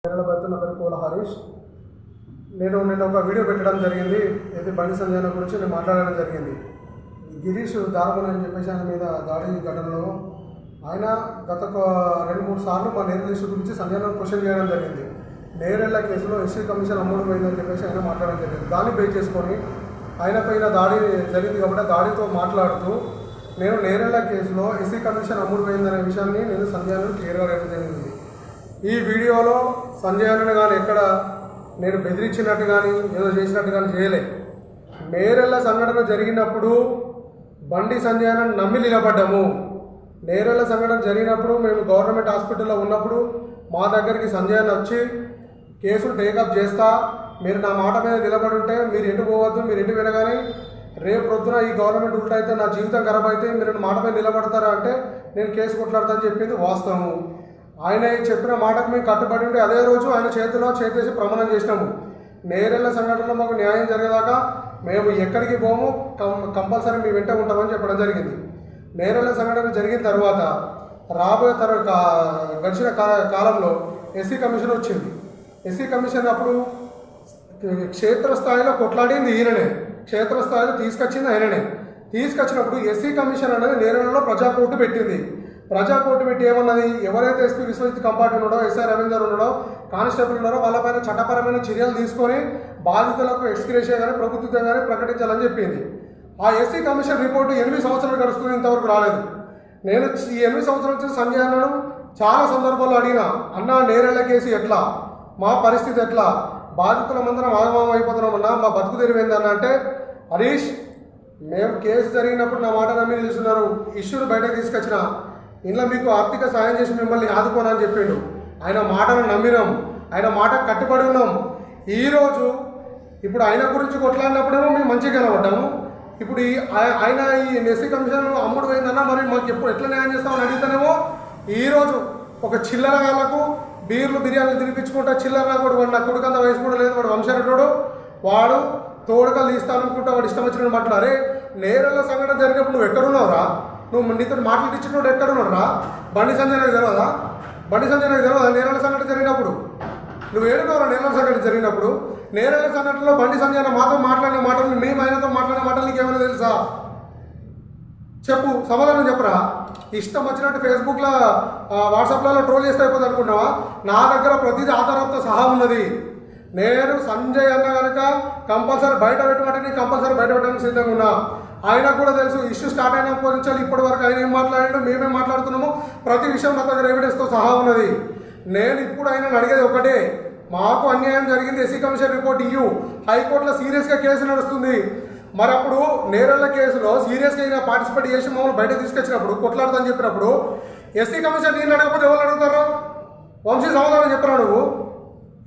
నా పేరు కోల హరీష్. నేను ఒక వీడియో పెట్టడం జరిగింది. ఇది బండి సంజయ్ గురించి నేను మాట్లాడడం జరిగింది. గిరీష్ దారుమన్ అని చెప్పేసి ఆయన మీద దాడి ఘటనలో ఆయన గత 2-3 సార్లు మా నేరెళ్ళ ఇష్యూ గురించి సంజయ్ను క్వశ్చన్ చేయడం జరిగింది. నేరెళ్ళ కేసులో ఎస్సీ కమిషన్ అమ్ముడు పోయిందని చెప్పేసి ఆయన మాట్లాడడం జరిగింది. దాన్ని బేస్ చేసుకొని ఆయన పైన దాడి జరిగింది కాబట్టి దాడితో మాట్లాడుతూ నేను నేరెళ్ళ కేసులో ఎస్సీ కమిషన్ అమ్ముడు పోయిందనే విషయాన్ని నేను సంజయ్ను క్లియర్గా వేయడం జరిగింది. ఈ వీడియోలో సంజయ్ అన్నను కానీ ఎక్కడ నేను బెదిరించినట్టు కానీ ఏదో చేసినట్టు కానీ చేయలే. నేరెళ్ళ సంఘటన జరిగినప్పుడు బండి సంజయ్ అన్నను నమ్మి నిలబడ్డాము. నేరెళ్ళ సంఘటన జరిగినప్పుడు మేము గవర్నమెంట్ హాస్పిటల్లో ఉన్నప్పుడు మా దగ్గరికి సంజయ్ అన్న వచ్చి కేసులు టేకప్ చేస్తా, మీరు నా మాట మీద నిలబడి ఉంటే మీరు ఎటు పోవద్దు, మీరు ఎటు వినగానే రేపు ప్రొద్దున ఈ గవర్నమెంట్ ఉల్టా అయితే నా జీవితం ఖరాబ్ అయితే మీరు మాట మీద నిలబడతారా అంటే నేను కేసు కొట్లాడతా అని చెప్పింది వాస్తవము. ఆయన చెప్పిన మాటకు మేము కట్టుబడి ఉంటే అదే రోజు ఆయన చేతిలో చేసేసి ప్రమాణం చేసినాము. నేరెళ్ళ సంఘటనలో మాకు న్యాయం జరిగేదాకా మేము ఎక్కడికి పోము, కంపల్సరీ మీ వెంట ఉంటామని చెప్పడం జరిగింది. నేరెళ్ళ సంఘటన జరిగిన తర్వాత గడిచిన కాలంలో ఎస్సీ కమిషన్ వచ్చింది. ఎస్సీ కమిషన్ అప్పుడు క్షేత్రస్థాయిలో కొట్లాడింది ఈయననే, క్షేత్రస్థాయిలో తీసుకొచ్చింది ఆయననే. తీసుకొచ్చినప్పుడు ఎస్సీ కమిషన్ అనేది నేరెళ్ళలో ప్రజాకోర్టు పెట్టింది. ప్రజాకోర్టు పెట్టి ఏమన్నది, ఎవరైతే ఎస్పీ విశ్వజిత్ కంపార్ట్ ఉన్నాడో, ఎస్ఐ రవీందర్ ఉన్నాడో, కానిస్టేబుల్ ఉన్నారో వాళ్ళపైన చట్టపరమైన చర్యలు తీసుకొని బాధితులకు ఎక్స్గ్రేషియా కానీ ప్రభుత్వం కానీ ప్రకటించాలని చెప్పింది. ఆ ఎస్సీ కమిషన్ రిపోర్టు 8 సంవత్సరాలు గడుస్తుంది, ఇంతవరకు రాలేదు. నేను ఈ 8 సంవత్సరాల నుంచి సంజయ్ అన్నను చాలా సందర్భాల్లో అడిగిన, అన్న నేరెళ్ళ కేసు ఎట్లా, మా పరిస్థితి ఎట్లా, బాధితులమందరం ఆగమం అయిపోతున్నామన్నా, మా బతుకు తెరివేందన్న అంటే, హరీష్ మేము కేసు జరిగినప్పుడు నా మాట నమ్మి నిలుస్తున్నారు, ఇష్యూని బయటకు తీసుకొచ్చిన, ఇంట్లో మీకు ఆర్థిక సాయం చేసి మిమ్మల్ని ఆదుకోనని చెప్పిండు. ఆయన మాటను నమ్మినాం, ఆయన మాట కట్టుబడి ఉన్నాం. ఈరోజు ఇప్పుడు ఆయన గురించి కొట్లాడినప్పుడేమో మేము మంచిగా కనబడ్డాము. ఇప్పుడు ఆయన ఈ ఎస్సీ కమిషన్ అమ్ముడు పోయిందన్నా మరి మాకు ఎప్పుడు ఎట్లా న్యాయం చేస్తామని అడిగితేనేమో ఈరోజు ఒక చిల్లర వాళ్ళకు బీర్లు బిర్యానీలు తినిపించుకుంటా చిల్లర కూడా వాడు నా కొడుకంత వయసు కూడా లేదు, వాడు వంశరెడ్డోడు, వాడు తోడుకలు తీస్తాననుకుంటా వాడు ఇష్టం వచ్చినట్టు మాట్లాడారే. నేరెళ్ళ సంఘటన జరిగినప్పుడు నువ్వు ఎక్కడున్నావురా, నువ్వు నీతో మాట్లాడించినోడు ఎక్కడున్నాడు రా? బండి సంజయ్ నాకు తెలియదా? బండి సంజయ్ నాకు తెలియదా? నేరెళ్ళ సంఘటన జరిగినప్పుడు నువ్వు ఏడుకోరా? నేరెళ్ళ సంఘటన జరిగినప్పుడు నేరెళ్ళ సంఘటనలో బండి సంజయ్ మాతో మాట్లాడిన మాటలు, మేము ఆయనతో మాట్లాడిన మాటలు నీకేమైనా తెలుసా? చెప్పు, సమాధానం చెప్పరా? ఇష్టం వచ్చినట్టు ఫేస్బుక్లో వాట్సాప్లలో ట్రోల్ చేస్తే అయిపోతుంది అనుకున్నావా? నా దగ్గర ప్రతిదీ ఆధారంతో సహా ఉన్నది. నేను సంజయ్ అన్న కనుక కంపల్సరీ బయట పెట్టమంటే కంపల్సరీ బయట పెట్టడానికి సిద్ధంగా ఉన్నా. ఆయనకు కూడా తెలుసు ఇష్యూ స్టార్ట్ అయినప్పటి నుంచి ఇప్పటి వరకు ఆయన ఏం మాట్లాడాడు, మేమేం మాట్లాడుతున్నాము, ప్రతి విషయం నా దగ్గర ఎవిడెన్స్తో సహా ఉన్నది. నేను ఇప్పుడు ఆయనను అడిగేది ఒకటే, మాకు అన్యాయం జరిగింది, ఎస్సీ కమిషన్ రిపోర్ట్ ఇయ్యు. హైకోర్టులో సీరియస్గా కేసు నడుస్తుంది. మరి అప్పుడు నేరెళ్ళ కేసులో సీరియస్గా అయినా పార్టిసిపేట్ చేసి మమ్మల్ని బయట తీసుకొచ్చినప్పుడు కొట్లాడదని చెప్పినప్పుడు ఎస్సీ కమిషన్ నేను అడగకపోతే ఎవరు అడుగుతారో? వంశీ సమాధానం చెప్పరా? నువ్వు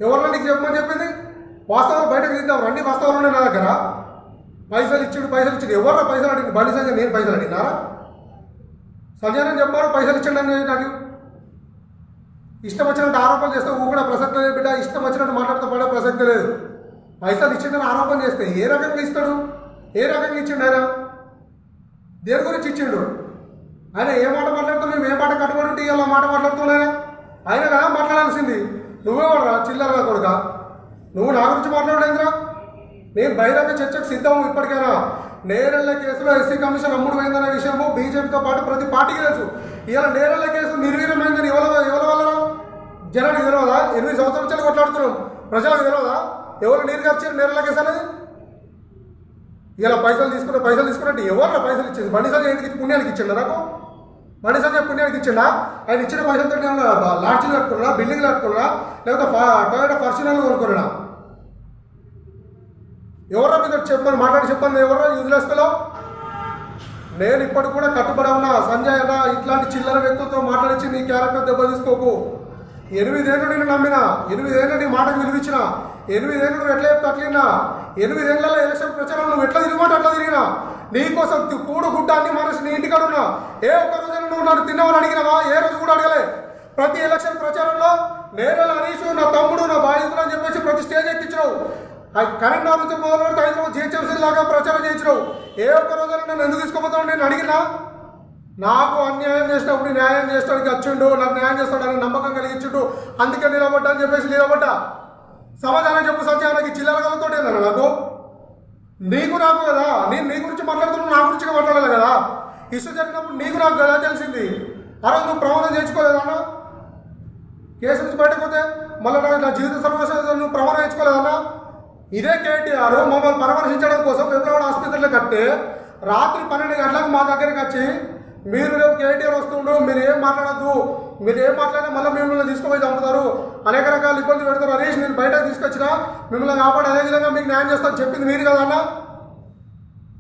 ఎవరన్నా నీకు చెప్పమని చెప్పింది? వాస్తవాలు బయటకు తీద్దాం రండి, వాస్తవాలు ఉన్నాయి నా దగ్గర. పైసలు ఇచ్చాడు ఎవరన్నా పైసలు అడిగింది? బండి సంజయ్ నేను పైసలు అడిగినారా? సంజయ్ అని చెప్పారు పైసలు ఇచ్చాడు అని నాకు ఇష్టం వచ్చినట్టు ఆరోపణ చేస్తే కూడా ప్రసక్తి లేదు బిడ్డ, ఇష్టం వచ్చినట్టు మాట్లాడుతూ పడే ప్రసక్తి లేదు. పైసలు ఇచ్చిందని ఆరోపణ చేస్తే ఏ రకంగా ఇస్తాడు, ఏ రకంగా ఇచ్చిండు ఆయన? దేని గురించి ఇచ్చిండు ఆయన? ఏ మాట మాట్లాడుతూ మేము ఏ మాట కట్టుబడి ఉంటే ఇలా మాట మాట్లాడుతున్నాయా? ఆయన కదా మాట్లాడాల్సింది. నువ్వేవాడురా చిల్లరగా కొడుక, నువ్వు నా గురించి మాట్లాడలేదురా? నేను బహిరంగ చర్చకు సిద్ధము. ఇప్పటికైనా నేరెళ్ళ కేసులో ఎస్సీ కమిషన్ అమ్ముడు పోయిందనే విషయము బీజేపీతో పాటు ప్రతి పార్టీకి తెలుసు. ఇలా నేరెళ్ళ కేసు నిర్వీర్యమైందని ఎవరి వల్ల జనానికి తెలియదా? 8 సంవత్సరాల నుంచి కొట్లాడుతున్నాం, ప్రజలకు తెలియదా ఎవరు నీరు ఖర్చారు నేరెళ్ళ కేసు అనేది? ఇలా పైసలు తీసుకున్నట్టు ఎవరు పైసలు ఇచ్చింది? బండి సంజయ్ ఎందుకు పుణ్యానికి ఇచ్చిండా? నాకు బండి సంజయ్ పుణ్యానికి ఇచ్చిండా? ఆయన ఇచ్చిన పైసలతో లాడ్జీలు కట్టుకున్నా, బిల్డింగ్లు కట్టుకున్నా, లేకపోతే టొయోటా ఫార్చునర్లు కొనుక్కున్నా? ఎవరో మీద చెప్పండి ఎవరో యూజ్లెస్లో? నేను ఇప్పటికి కూడా కట్టుబడి ఉన్నా. సంజయ్ అన్న ఇట్లాంటి చిల్లర వ్యక్తులతో మాట్లాడించి నీ క్యారెక్టర్ దెబ్బ తీసుకోకు. 8 ఏళ్ళు నేను నమ్మిన, 8 ఏళ్ళు నీ మాటకు విలువించిన, 8 ఏళ్ళు నువ్వు ఎట్లా చెప్తే అట్లినా, 8 ఏళ్లలో ఎలక్షన్ ప్రచారం నువ్వు ఎట్లా తిరిగిమాట అట్లా తిరిగినా. నీకోసం కూడు గుడ్డ అన్ని మనసు నీ ఇంటికాడ ఉన్నా. ఏ ఒక్క రోజు నువ్వు నన్ను తిన్నావని అడిగినావా? ఏ రోజు కూడా అడగలే. ప్రతి ఎలక్షన్ ప్రచారంలో నేరెళ్ళ హరీష్ నా తమ్ముడు నా బాధితుడు అని చెప్పేసి ప్రతి స్టేజ్ ఎక్కించినావు. కరీంనగర్ నుంచి మొదలుపెడితే హైదరాబాద్ జిహెచ్ఎంసీ లాగా ప్రచారం చేయించినావు. ఏ ఒక్క రోజు నన్ను ఎందుకు తీసుకోపోతావు నేను అడిగినా? నాకు అన్యాయం చేసినప్పుడు న్యాయం చేస్తానికి వచ్చిండు, నాకు న్యాయం చేస్తాడని నమ్మకం కలిగించుండు, అందుకే నిలబడ్డా అని చెప్పేసి నిలబడ్డా. సమాధానం చెప్పు సంజయ్, నాకు చిల్లరగలతో ఏందన్న నాకు నీకు నాకు కదా, నేను నీ గురించి మాట్లాడుతున్నా, నా గురించి మాట్లాడాలి కదా. ఇష్యూ జరిగినప్పుడు నీకు నాకు కదా తెలిసింది. ఆ రోజు నువ్వు ప్రమాదం చేయించుకోలేదన్నా, కేసు నుంచి బయటకు పోతే మళ్ళీ నా జీవిత సర్వస్వం నువ్వు ప్రమాదం చేయించుకోలేదన్నా. ఇదే కేటీఆర్ మమ్మల్ని పరామర్శించడం కోసం వెబ్లవాడ ఆసుపత్రిలో కట్టే రాత్రి 12 గంటలకు మా దగ్గరికి వచ్చి, మీరు రేపు కేటీఆర్ వస్తుండు, మీరు ఏం మాట్లాడద్దు, మీరు ఏం మాట్లాడినా మళ్ళీ మిమ్మల్ని తీసుకుపోయి చంపుతారు, అనేక రకాల ఇబ్బంది పెడతారు, హరీష్ నేను బయటకు తీసుకొచ్చినా మిమ్మల్ని కాపాడు, అదే విధంగా మీకు న్యాయం చేస్తాను చెప్పింది మీరు కదా అన్న.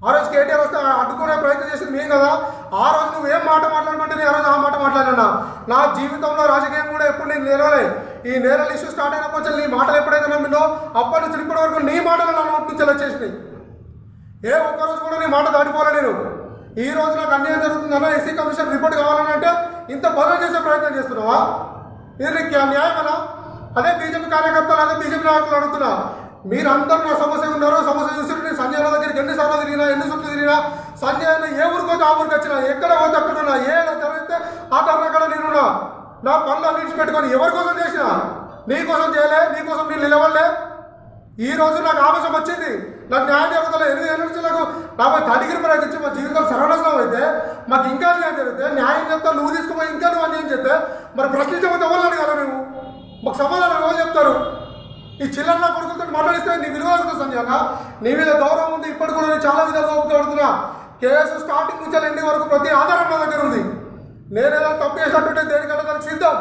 ఆ రోజు కేటీఆర్ వస్తే అడ్డుకునే ప్రయత్నం చేసింది మేము కదా. ఆ రోజు నువ్వు ఏం మాట మాట్లాడమంటే నేను ఆ రోజు ఆ మాట మాట్లాడినా. నా జీవితంలో రాజకీయం కూడా ఎప్పుడు నేను నేరలే. ఈ నేరల ఇష్యూ స్టార్ట్ అయినప్పుడు నీ మాటలు ఎప్పుడైతే నమ్మిందో అప్పటి నుంచి ఇప్పటి వరకు నీ మాటలు నా నోటి నుంచి వచ్చేసినాయి. ఏ ఒక్కరోజు కూడా నీ మాట దాటిపోలే నేను. ఈ రోజు నాకు అన్యాయం జరుగుతుందన్నా, ఎస్సీ కమిషన్ రిపోర్ట్ కావాలని అంటే ఇంత బదులు చేసే ప్రయత్నం చేస్తున్నావా? ఇది నీకు న్యాయమనా? అదే బీజేపీ కార్యకర్తలు, అదే బీజేపీ నాయకులు అడుగుతున్నా, మీరందరూ నా సమస్య ఉన్నారు, సమస్య చూసి నేను సంజయ్ దగ్గరికి ఎన్నిసార్లు తిరిగినా, ఎన్ని చుట్టూ తిరిగినా, సంజయ్ ఏ ఊరికి పోతే ఆ ఊరికి వచ్చినా, ఎక్కడ పోతే అక్కడ ఉన్నా, ఏ జరిగితే ఆ ధర్నక్కడ నేనున్నా. నా పనులు అన్నించి పెట్టుకొని ఎవరి కోసం చేసినా, నీ కోసం చేయలే, నీ కోసం నేను నిలవలే. ఈ రోజు నాకు ఆవేశం వచ్చింది, నాకు న్యాయం జరుగుతలే. 8 ఏళ్ళ నుంచి నాకు తడిగిరి ప్రయత్నించి మా జీవితం సర్వనాశనం అయితే మాకు ఇంకా న్యాయం జరిగితే, న్యాయం చెప్తా నువ్వు తీసుకుపోయి ఇంకా నువ్వు అన్యాయం చెప్తే మరి ప్రశ్నించకపోతే ఎవరు అడగాలి? మేము మాకు సమాధానం ఎవరు చెప్తారు? ఈ చిల్లర కొడుకులతో మాట్లాడిస్తే నీ విలువ సంజయ్, నీ మీద గౌరవం ఉంది, ఇప్పటి కూడా నేను చాలా విధాలుగా ఒప్పుకోడుతున్నా. కేసు స్టార్టింగ్ నుంచి ఎండింగ్ వరకు ప్రతి ఆధారం నా దగ్గర ఉంది. నేనేదో తప్పు చేసినట్టుంటే దేనికన్నా దానికి సిద్ధం.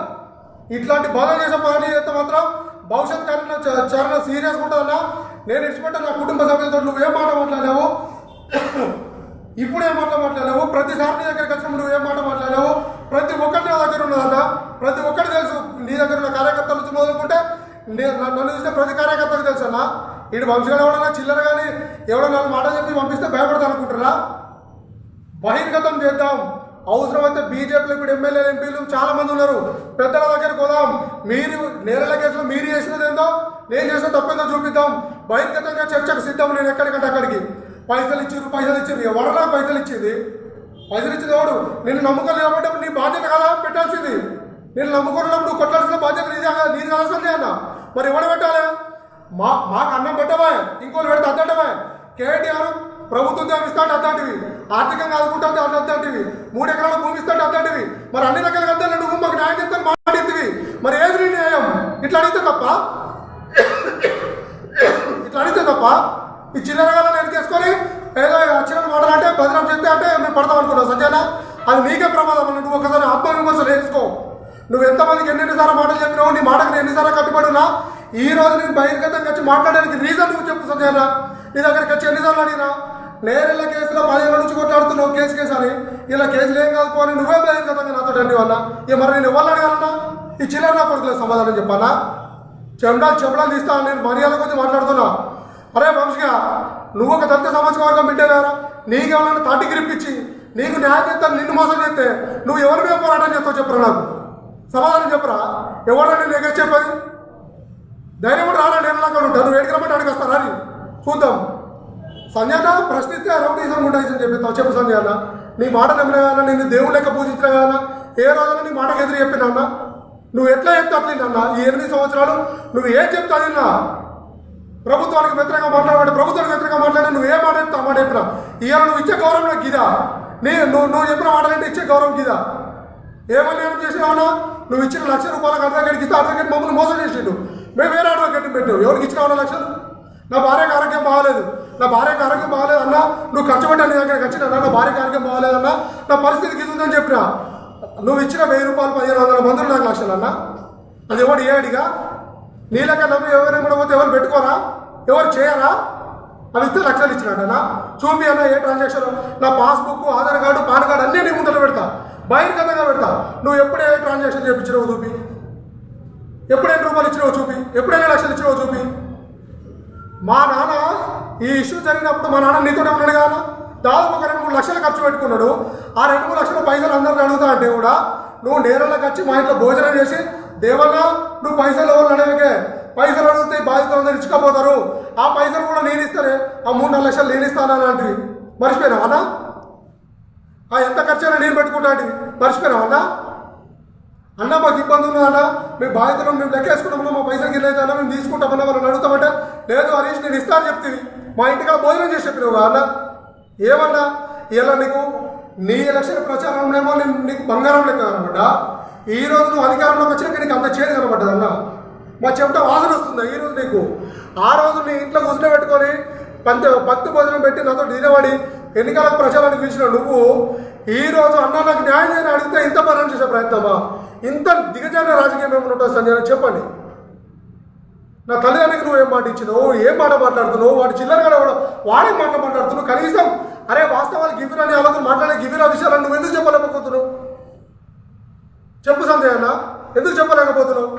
ఇట్లాంటి బాధ చేసే పని చేస్తే మాత్రం భవిష్యత్ కార్యంలో చాలా సీరియస్గా ఉంటుందన్నా. నేను ఇచ్చిపెట్ట నా కుటుంబ సభ్యులతో నువ్వేం మాట మాట్లాడావు, ఇప్పుడు ఏం మాట మాట్లాడావు, ప్రతిసారి నీ దగ్గరికి వచ్చినప్పుడు నువ్వేం మాట మాట్లాడావు, ప్రతి ఒక్కటి నా దగ్గర ఉన్నదన్నా. ప్రతి ఒక్కటి తెలుసు. నీ దగ్గర ఉన్న కార్యకర్తల నుంచి మొదలుకుంటే నన్ను చూస్తే ప్రతి కార్యకర్తకు తెలుసు అన్న. ఇటు వంశీగా ఎవడన్నా చిల్లర కానీ ఎవడో 4 మాటలు చెప్పి పంపిస్తే భయపడతా అనుకుంటారా? బహిర్గతం చేద్దాం. అవసరమైతే బీజేపీలో ఇప్పుడు ఎమ్మెల్యేలు, ఎంపీలు చాలా మంది ఉన్నారు, పెద్దల దగ్గరికి పోదాం. మీరు నేరల కేసులో మీరు చేసినది ఏందో, నేను చేసిన తప్పేందో చూపిద్దాం. బహిర్గతంగా చర్చకు సిద్ధం. నేను ఎక్కడికంటే అక్కడికి. పైసలు ఇచ్చిర్రు ఎవడన్నా పైసలు ఇచ్చింది? పైసలు ఇచ్చింది ఎవడు? నేను నమ్ముకోలేదు కాబట్టి నీ బాధ్యత కదా పెట్టాల్సింది. నేను నమ్ముకున్నప్పుడు కొట్టాల్సిన బాధ్యత నీది కావాల్సిందే అన్న. మరి ఎవడు పెట్టాలి? మాకు అన్నం పెట్టవా, ఇంకోళ్ళు పెడితే అద్దటవా? కేటీఆర్ ప్రభుత్వం ఇస్తాడు అద్దంటివి, ఆర్థికంగా ఆదుకుంటే అద్దంటివి, 3 ఎకరాల భూమి ఇస్తాడు అద్దంటివి. మరి అన్ని రకాలుగా అద్దా నువ్వు మాకు న్యాయం చేస్తాను మాట్లాడితివి. మరి ఏది నీ న్యాయం? ఇట్లా అడిగితే తప్ప ఈ చిల్లరగా ఎన్నికేసుకొని ఏదో వచ్చిన మాటలంటే బదనాం చేస్తే అంటే మేము పడతాం అనుకున్నావు సంజయన. అది నీకే ప్రమాదం. నువ్వు ఒకసారి ఆత్మవిమర్శ నేర్చుకో. నువ్వు ఎంతమందికి ఎన్నిసార్లు మాటలు చెప్పినావు, నీ మాటకు నేను ఎన్నిసార్లు కట్టుబడినా, ఈ రోజు నేను బహిర్గతంగా వచ్చి మాట్లాడడానికి రీజన్ నువ్వు చెప్పు సంజయన. నీ దగ్గరికి వచ్చి ఎన్నిసార్లు అడిగినా, నేరెళ్ళ కేసులో 10 ఏళ్ళ నుంచి కొట్లాడుతున్నావు కేసు అని, ఇలా కేసులు ఏం కాదు పోని నువ్వే బహిర్గతంగా నాతో అండి వల్ల. ఇక మరి నేను ఎవరు అడగాలన్నా? ఈ చిల్లర నా కొడుకులే సమాధానం చెప్పాలా? చెంపడాలు తీస్తాను. నేను మర్యాద కొద్ది మాట్లాడుతున్నా. అరే వంశీగా, నువ్వు ఒక దళిత సామాజిక వర్గం బిడ్డే కదా, నీకేమన్నా తాటి గ్రిప్పించి నీకు న్యాయం చేస్తాను, నిన్ను మోసం చేస్తే నువ్వు ఎవరి మీద పోరాటం చేస్తావు చెప్పరా? నాకు సమాధానం చెప్పరా? ఎవరైనా నేను ఎగేసి చెప్పది? ధైర్యం కూడా రాలా. నేను అక్కడ ఉంటాను, నువ్వు ఏడికి రమ్మంటే అడిగి వస్తారా అని చూద్దాం. సంజయ్ ప్రశ్నిస్తే రౌడీజం గుండాయిజం చెప్పిస్తావు. చెప్పు సంజయ్ అన్న, నీ మాట నమ్మినా కదా, నేను దేవుడు లెక్క పూజించినా కదా, ఏ రోజైనా నీ మాటకు ఎదురు చెప్పినా అన్న? నువ్వు ఎట్లా చెప్తే అట్లేదన్న? ఈ 8 సంవత్సరాలు నువ్వు ఏం చెప్తా అదిన్నా? ప్రభుత్వానికి వ్యతిరేకంగా మాట్లాడే, ప్రభుత్వానికి వ్యతిరేకంగా మాట్లాడే నువ్వు ఏ మాట చెప్తా మాట చెప్పినా? ఇవాళ నువ్వు ఇచ్చే గౌరవం నాకు గిదా? నువ్వు చెప్పిన మాటలంటే ఇచ్చే గౌరవం గిదా? ఏమని ఏం చేసినావునా? నువ్వు ఇచ్చిన ₹1,00,000 అడ్వకేట్కి ఇస్తే అడ్వకేట్ మమ్మల్ని మోసం చేసిండు. మేము వేరే అడ్వకేట్ని పెట్టావు. ఎవరికి ఇచ్చినావునా లక్షలు? నా భార్యకు ఆరోగ్యం బాగాలేదు, నా భార్యకు ఆరోగ్యం బాగాలేదు అన్నా, నువ్వు ఖర్చు పెట్టా నీ దగ్గరికి వచ్చినా, నా భార్యకు ఆరోగ్యం బాగాలేదన్నా, నా పరిస్థితికి ఇది ఉందని చెప్పినా. నువ్వు ఇచ్చిన ₹1000 1500 మందులు నాకు లక్షలు అన్నా. అది ఎవడు ఏ అడిగా? నీ లెక్క నమ్మి ఎవరైనా కూడా పోతే ఎవరు పెట్టుకోరా, ఎవరు చేయరా? అవి ఇస్తే లక్షలు ఇచ్చినాడనా? చూపి అన్న ఏ ట్రాన్సాక్షన్, నా passbook, Aadhaar card, pan card అన్నీ నీ ముందర పెడతా, బహిర్గతంగా పెడతా. నువ్వు ఎప్పుడు ఏ ట్రాన్సాక్షన్ చేయించినావు చూపి, ఎప్పుడు ₹8 ఇచ్చినావు చూపి, ఎప్పుడైనా లక్షలు ఇచ్చినావు చూపి. మా నాన్న ఈ ఇష్యూ జరిగినప్పుడు మా నాన్న నీతోనే ఉన్నాడు కదా, దాదాపు ఒక 2-3 లక్షలు ఖర్చు పెట్టుకున్నాడు. ఆ 2-3 లక్షల పైసలు అందరిని అడుగుతా అంటే కూడా నువ్వు నేరలకు వచ్చి మా ఇంట్లో భోజనం చేసి, దేవన్నా నువ్వు పైసలు ఎవరు అడగకే, పైసలు అడిగితే బాధ్యత అందరూ ఇచ్చుకోపోతారు, ఆ పైసలు కూడా నేను ఇస్తానే, ఆ 3-4 లక్షలు నేను ఇస్తాను అలాంటివి మర్చిపోయినా అన్నా? ఎంత ఖర్చు అయినా నేను పెట్టుకుంటా అంటే మర్చిపోయినావు అన్నా? అన్న మాకు ఇబ్బంది ఉందా అన్న, మేము బాధ్యతలు మేము లెక్కేసుకుంటామన్నా, మా పైసలు గిన్నె అన్న మేము తీసుకుంటామన్నా వాళ్ళని అడుగుతామంటే లేదు హరీష్ నేను ఇస్తాను చెప్తుంది. మా ఇంటికి భోజనం చేసి చెప్పినావు అన్న. ఏమన్నా ఇలా నీకు నీ ఎలక్షన్ ప్రచారంలోనేమో నీకు బంగారం లెక్క అనమాట. ఈ రోజు నువ్వు అధికారంలోకి వచ్చినాక నీకు అంత చేదు కనబడ్డది అన్న. మా చెమట వాసన వస్తుందా ఈరోజు నీకు? ఆ రోజు నీ ఇంట్లో కూర్చుని పెట్టుకొని భక్తి భోజనం పెట్టి నాతో నిలబడి ఎన్నికల ప్రచారానికి పిలిచిన నువ్వు ఈ రోజు అన్న నాకు న్యాయం చేయని అడిగితే ఇంత పని చేసే ప్రయత్నమా? ఇంత దిగజారిన రాజకీయం ఏమైనా ఉంటుంది సంజయ్ చెప్పండి. నా తల్లిదండ్రులకి నువ్వు ఏం మాట ఇచ్చినావు, ఏం మాట మాట్లాడుతున్నావు, వాడి చిల్లరగా వాడే మాట మాట్లాడుతున్నావు. కనీసం అరే వాస్తవాలు గివిరని అలాగే మాట్లాడే గివిరా విషయాలను నువ్వు ఎందుకు చెప్పలేకపోతున్నావు? చెప్పు సంజయ్ అన్న, ఎందుకు చెప్పలేకపోతున్నావు?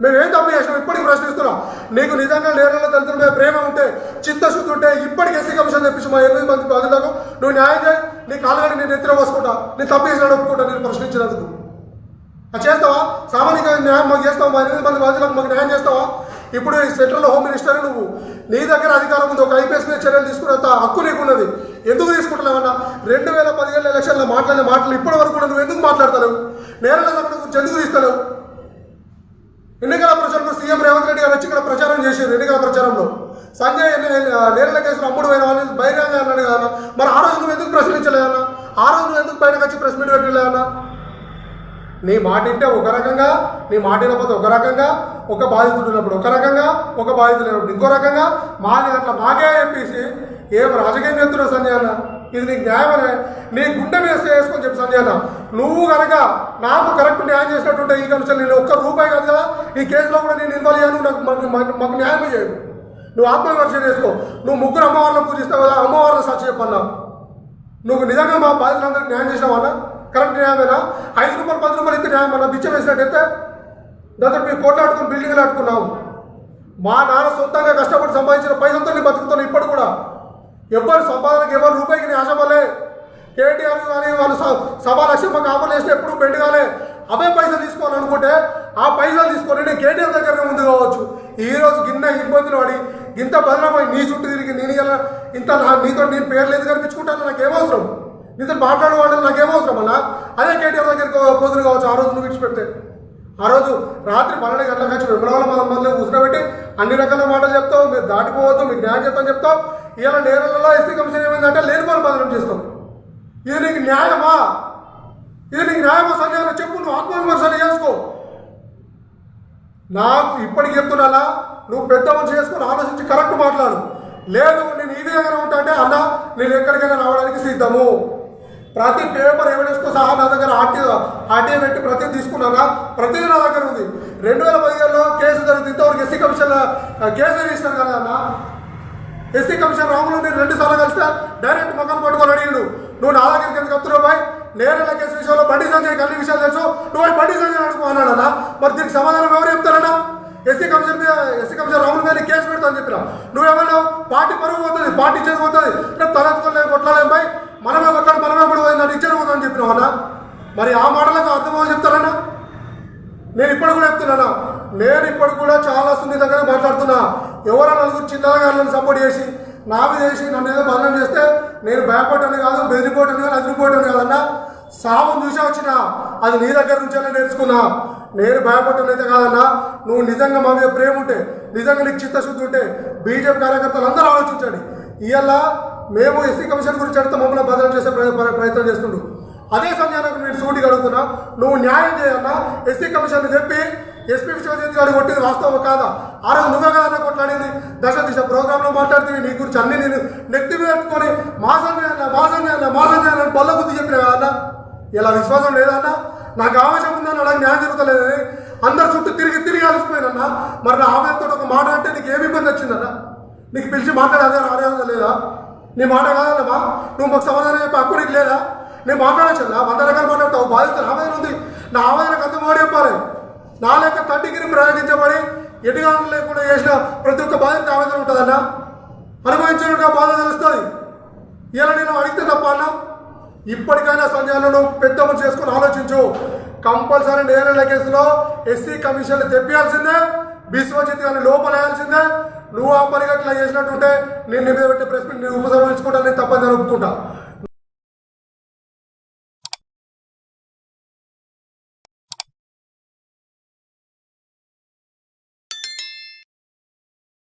మేము ఏం తప్పు చేసినాం ఇప్పటికి ప్రశ్నిస్తున్నాం. నీకు నిజంగా నేరలో దళితుల మీద ప్రేమ ఉంటే, చిత్తశుద్ధి ఉంటే ఇప్పటికి ఎస్సీ కమిషన్ తెప్పించి మా 8 మంది బాధితులకు నువ్వు న్యాయం చేయి. నీ కాళ్ళని నేను ఎత్తిన పోసుకుంటా, నేను తప్పు చేసిన ఒప్పుకుంటా. నేను ప్రశ్నించినందుకు అది చేస్తావా? సామాజిక న్యాయం మాకు చేస్తావా? మా 8 మంది బాధితులకు మాకు న్యాయం చేస్తావా? ఇప్పుడు సెంట్రల్ హోమ్ మినిస్టర్ నువ్వు, నీ దగ్గర అధికారం ఉంది, ఒక ఐపీఎస్ మీద చర్యలు తీసుకునేంత హక్కు నీకున్నది. ఎందుకు తీసుకుంటున్నావన్నా? 2017 ఎలక్షన్లో మాట్లాడిన మాటలు ఇప్పటి వరకు కూడా నువ్వు ఎందుకు మాట్లాడతావు? నేరాల గురించి ఎందుకు తీస్తావు? ఎన్నికల ప్రచారంలో సీఎం రేవంత్ రెడ్డి గారు వచ్చి ఇక్కడ ప్రచారం చేశారు. ఎన్నికల ప్రచారంలో సంజయ్ నేరల కేసులు అమ్ముడు పోయిన వాళ్ళని బహిరంగ అన్నాడు కదా. మరి ఆ రోజు నువ్వు ఎందుకు ప్రశ్నించలేదన్నా? ఆ రోజు నువ్వు ఎందుకు బయటకు వచ్చి ప్రెస్ మీట్ పెట్టలేదన్నా? నీ మాట వింటే ఒక రకంగా, నీ మాట వినకపోతే ఒక రకంగా, ఒక బాధితుడు ఉన్నప్పుడు ఒక రకంగా, ఒక బాధితుడు లేనప్పుడు ఇంకో రకంగా, మాది అట్లా మాకే చెప్పేసి ఏం రాజకీయం చేస్తున్నావు సంజయ్ అన్న? ఇది నీకు న్యాయమనే నీ గుండె మీద వేసుకొని చెప్పు సంజయ్ అన్న. నువ్వు కనుక నాకు కరెక్ట్ న్యాయం చేసినట్టుంటే ఈ కమిషన్ నేను ₹1 కాదు కదా ఈ కేసులో కూడా నేను ఇన్వాల్వ్ అయ్యాను. నాకు మాకు న్యాయం చేయను. నువ్వు ఆత్మవిమర్శన చేసుకో. నువ్వు 3 అమ్మవారిని పూజిస్తావు కదా, అమ్మవారిని సాక్షి చెప్పన్నా. నువ్వు నిజంగా మా బాధితులందరికీ న్యాయం చేసినావన్నా? కరెక్ట్ న్యాయమేనా? ₹5 ₹10 ఇస్తే న్యాయం అన్నా? బిచ్చం వేసినట్టయితే దాంతో మీరు కోట్లాడుకుని బిల్డింగ్లు ఆడుకున్నావు. మా నాన్న సొంతంగా కష్టపడి సంపాదించిన పైసలతో నేను బతుకుతాను. ఇప్పుడు కూడా ఎవరు సంపాదనకి ఎవరు రూపాయికి నీ ఆశపడలే. కేటీఆర్ కానీ వాళ్ళు సభా లక్ష్యం మాకు ఆఫర్ చేస్తే ఎప్పుడు బెండ్ కాలే. అవే పైసలు తీసుకోవాలనుకుంటే ఆ పైసలు తీసుకొని నేను కేటీఆర్ దగ్గరనే ముందు కావచ్చు. ఈ రోజు గిన్నె ఇబ్బందులు పడి ఇంత బదలమై నీ చుట్టూ తిరిగి నేను ఇంత నీతో నేను పేర్లు ఎందుకు కనిపించుకుంటాను? నాకేమవసరం? నీతో మాట్లాడేవాళ్ళు నాకేమవసరం అలా? అదే కేటీఆర్ దగ్గరికి పోతులు కావచ్చు. ఆ రోజు నువ్వు విడిచిపెడితే ఆ రోజు రాత్రి 12 గంటలకు వచ్చి విమలవాళ్ళ మళ్ళీ కూర్చోబెట్టి అన్ని రకాల మాటలు చెప్తావు. మీరు దాటిపోవద్దు, మీకు న్యాయం చెప్తాను చెప్తావు. ఇలా నేరాలలో ఎస్సీ కమిషన్ ఏమైందంటే లేనిపోని బదనం చేస్తావు. ఇది నీకు న్యాయమా? ఇది నీకు న్యాయమా సంజయ్ చెప్పు. నువ్వు ఆత్మవిమర్శన చేసుకో. నాకు ఇప్పటికి చెప్తున్నా, నువ్వు పెద్ద మనిషి చేసుకొని ఆలోచించి కరెక్ట్ మాట్లాడు. లేదు నేను ఈ విధంగా ఉంటా అంటే అన్న నేను ఎక్కడికైనా రావడానికి సిద్ధము. ప్రతి పేపర్ ఎవిడెన్స్తో సహా నా దగ్గర ఆర్టీఐ పెట్టి ప్రతిదీ తీసుకున్నాగా, ప్రతిదీ నా దగ్గర ఉంది. 2017లో కేసు జరుగుతుంది. ఇంతవరకు ఎస్సీ కమిషన్ కేసు రిజిస్టర్ కదా అన్న. ఎస్సీ కమిషన్ రాములు నేను 2 సార్లు కలిస్తే డైరెక్ట్ మొక్కలు పట్టుకొని అడిగాడు, నువ్వు నా దగ్గరికి ఎందుకు వస్తున్నావు బాయ్? నేరేళ్ల కేసు విషయంలో బండి సంజయ్ అన్ని విషయాలు తెలుసు, నువ్వు బండి సంజయ్ అడుగు అన్నాడన్నా. మరి దీనికి సమాధానం ఎవరు చెప్తారన్నా? ఎస్సీ కమిషన్ రాముల మీద కేసు పెడతా అని చెప్పినా నువ్వేమన్నావు? పార్టీ పరువు పోతుంది, పార్టీ ఇచ్చేది పోతుంది, రేపు తలెత్తుకోలేదు కొట్లాలేం బాయ్, మనమే కొట్లాడు మనమే కూడా పోయింది నాకు ఇచ్చేది పోతుందని చెప్పినావు అన్నా. మరి ఆ మాటలకు అర్థమని చెప్తారన్నా? నేను ఇప్పుడు కూడా చెప్తున్నానా, నేను ఇప్పుడు కూడా చాలా సున్నితంగానే మాట్లాడుతున్నా. ఎవరో నలుగురు చిన్నగాళ్ళని సపోర్ట్ చేసి నావి చేసి నన్ను ఏదో బదనం చేస్తే నేను భయపడ్డాను కాదు, బెదిరిపోవటం కాదు, అదిరిపోవటం కాదన్నా. సాగును చూసే వచ్చినా అది నీ దగ్గర నుంచే నేర్చుకున్నా. నేను భయపడటం అయితే కాదన్నా. నువ్వు నిజంగా మా మీద ప్రేమ ఉంటే, నిజంగా నీకు చిత్తశుద్ధి ఉంటే బీజేపీ కార్యకర్తలు అందరూ ఆలోచించండి. ఇవాళ మేము ఎస్సీ కమిషన్ గురించి అడిగితే మమ్మల్ని బదనం చేసే ప్రయత్నం చేస్తుండు. అదే సమయానికి నేను సూటిగా అడుగుతున్నా, నువ్వు న్యాయం చేయన్నా. ఎస్సీ కమిషన్ చెప్పి ఎస్పీ విశ్వజిత్ గారు కొట్టింది వాస్తవం కాదా? ఆ రోజు నువ్వే కదా కొట్లాడింది. దశ దిశ ప్రోగ్రాంలో మాట్లాడుతుంది. నీ గురించి అన్ని నేను నెత్తి మీద పెట్టుకొని మాసం బల్ల బుద్ధి చెప్పిన కదా. ఇలా విశ్వాసం లేదన్నా? నాకు ఆవేశం ఉందని అలాగే న్యాయం జరుగుతలేదని అందరు చుట్టూ తిరిగి అలసిపోయినన్నా. మరి నా ఆవేశంతో ఒక మాట అంటే నీకు ఏమి ఇబ్బంది వచ్చిందన్నా? నీకు పిలిచి మాట్లాడే అర్హత లేదా? నీ మాట కాదమ్మా, నువ్వు మాకు సమాధానం చెప్పి హక్కు నీకు లేదా? నేను మాట్లాడచ్చా? 100 రకాలు మాట్లాడతావు. బాధితులు ఆవేదన ఉంది. నా ఆవేదనకు అంత మాట చెప్పాలి. నా లెక్క తండ్రిగిరి ప్రయోగించబడి ఎటుగానం లేకుండా చేసిన ప్రతి ఒక్క బాధితులకు ఆవేదన ఉంటుందన్నా. అనుభవించిన బాధ తెలుస్తుంది. ఇలా నేను అడిగితే తప్ప అన్నా? ఇప్పటికైనా సంజయాలను పెద్ద మనిషి చేసుకుని ఆలోచించు. కంపల్సరీ నేరేళ్ల కేసులో ఎస్సీ కమిషన్ తెప్పియాల్సిందే, విశ్వజిత్ గారిని లోపలేయాల్సిందే. నువ్వు ఆ పరిగట్లా చేసినట్టుంటే నేను మీద పెట్టి ప్రెస్ మీట్ నేను ఉపసంహరించుకుంటా, నేను తప్పని ఒప్పుకుంటా.